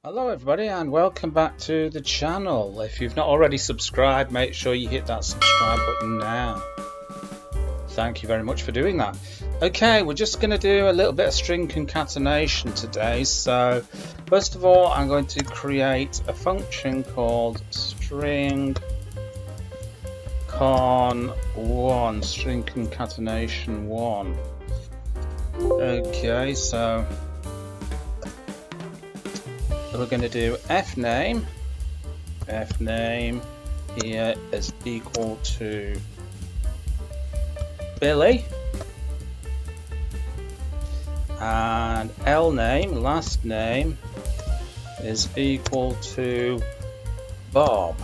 Hello everybody and welcome back to the channel. If you've not already subscribed, make sure you hit that subscribe button now. Thank you very much for doing that. Okay, we're just going to do a little bit of string concatenation today. So first of all, I'm going to create a function called string con1, string concatenation 1. Okay, so we're going to do fname here is equal to Billy, and lname, last name, is equal to Bob.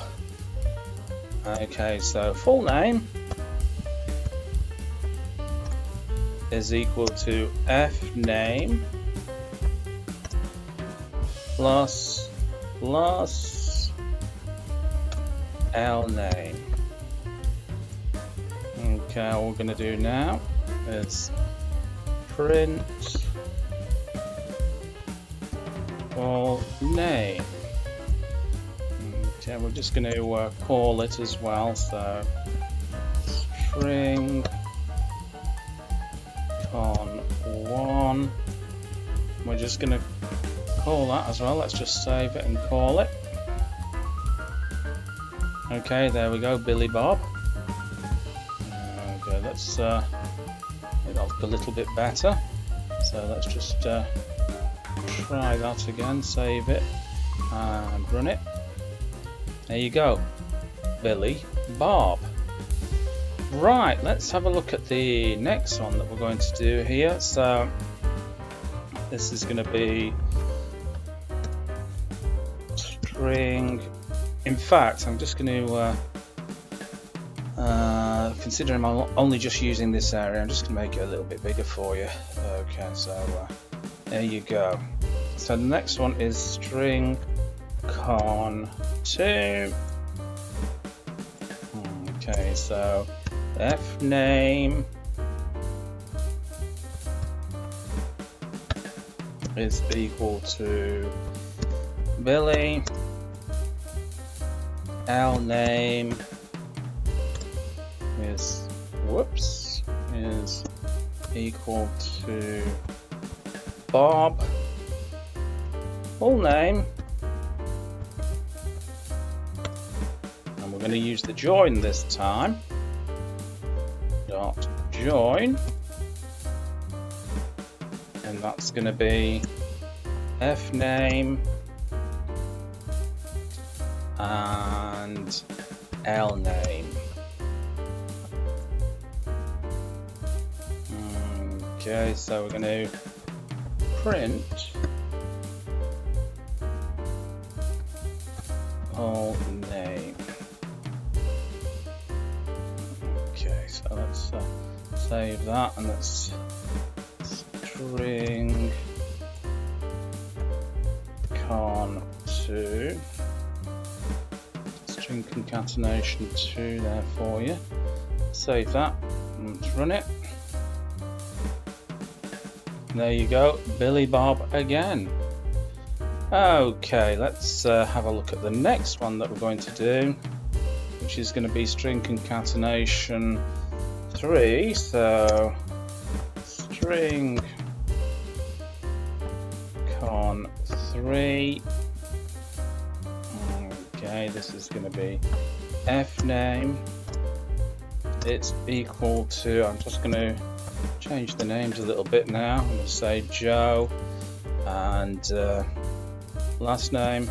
Okay, so full name is equal to fname plus lname. Okay, all we're going to do now is print full name. Okay, we're just going to call it as well, so string con1. We're just going to call that as well. Let's just save it and call it. Okay, there we go, Billy Bob. Okay, let's make that look a little bit better. So let's just try that again, save it and run it. There you go, Billy Bob. Right, let's have a look at the next one that we're going to do here. So this is going to be string. In fact, I'm just going to considering I'm only just using this area, I'm just going to make it a little bit bigger for you. Okay, so there you go. So the next one is string con2. Okay, so fname is equal to Billy, lname is equal to Bob, full name, and we're going to use the join this time. Dot join, and that's going to be fname and lname. Okay, so we're going to print whole name. Okay, so let's save that and let's string con2. String concatenation 2 there for you. Save that and let's run it. There you go, Billy Bob again. Okay, let's have a look at the next one that we're going to do, which is going to be string concatenation 3. So string con3. Okay, this is going to be fname. It's equal to, I'm just going to change the names a little bit now. I'm going to say Joe, and last name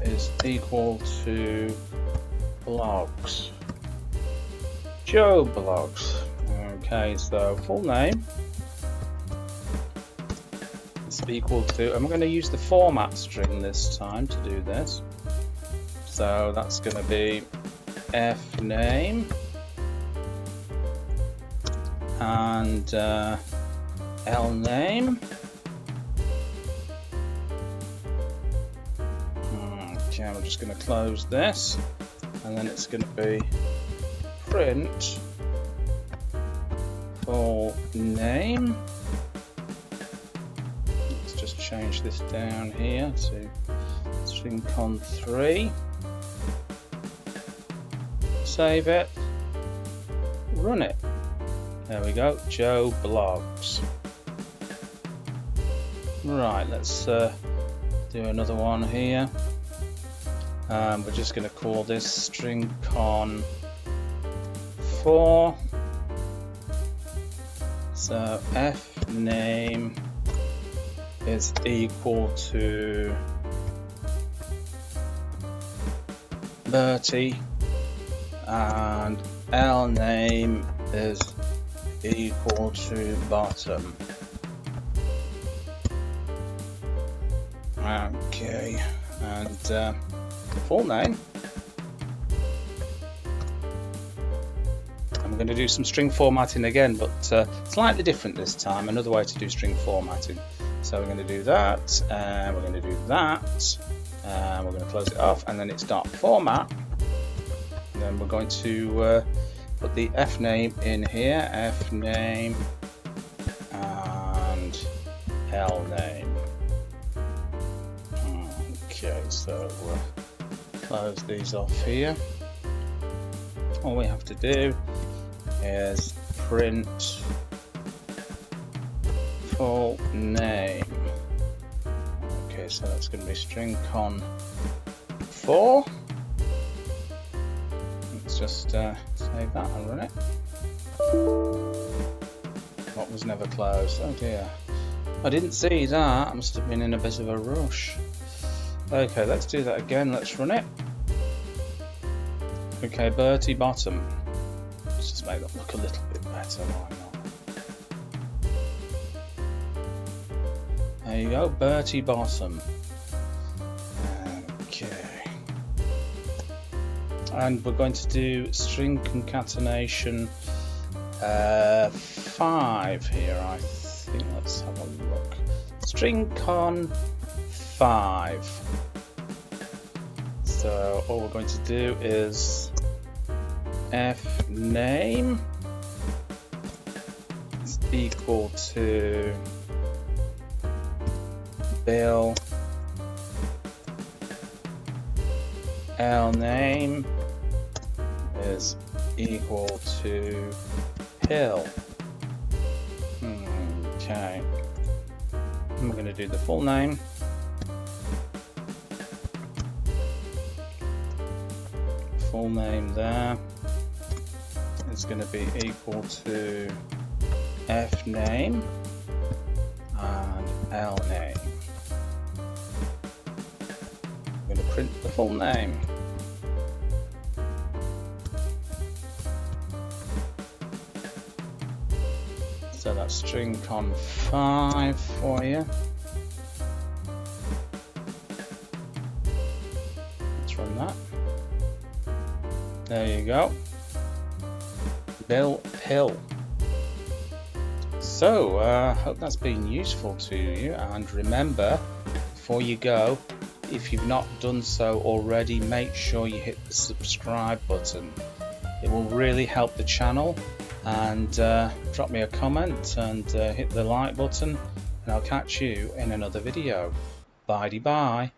is equal to Blogs. Joe Blogs. Okay, so full name is equal to, I'm going to use the format string this time to do this. So that's going to be fname and lname. Okay, we're just going to close this, and then it's going to be print full name. Let's just change this down here to string con 3. Save it, run it. There we go, Joe blogs. Right, let's do another one here. We're just going to call this string con 4. So f name is equal to Bertie and L name is equal to bottom. Okay, and full name. I'm going to do some string formatting again, but slightly different this time. Another way to do string formatting. So we're going to do that, we're going to do that, we're going to close it off, and then it's dot format. And then we're going to put the f name in here, f name and L name. Okay, so we'll close these off here. All we have to do is print full name. Okay, so that's going to be string con 4. Let's just save that and run it. What was never closed? Oh dear, I didn't see that. I must have been in a bit of a rush. Okay, let's do that again. Let's run it. Okay, Bertie bottom. Let's just make that look a little bit better. Why not? There you go, Bertie bottom. Okay. And we're going to do string concatenation 5 here, I think. Let's have a look. String con 5. So all we're going to do is f name is equal to Bill, L name is equal to Hill. Okay, I'm going to do the full name. Full name there is going to be equal to f name and L name. I'm going to print the full name. So that's string con 5 for you. Let's run that. There you go. Bill Hill. So, hope that's been useful to you, and remember, before you go, if you've not done so already, make sure you hit the subscribe button. It will really help the channel, and drop me a comment and hit the like button, and I'll catch you in another video. Bye-bye.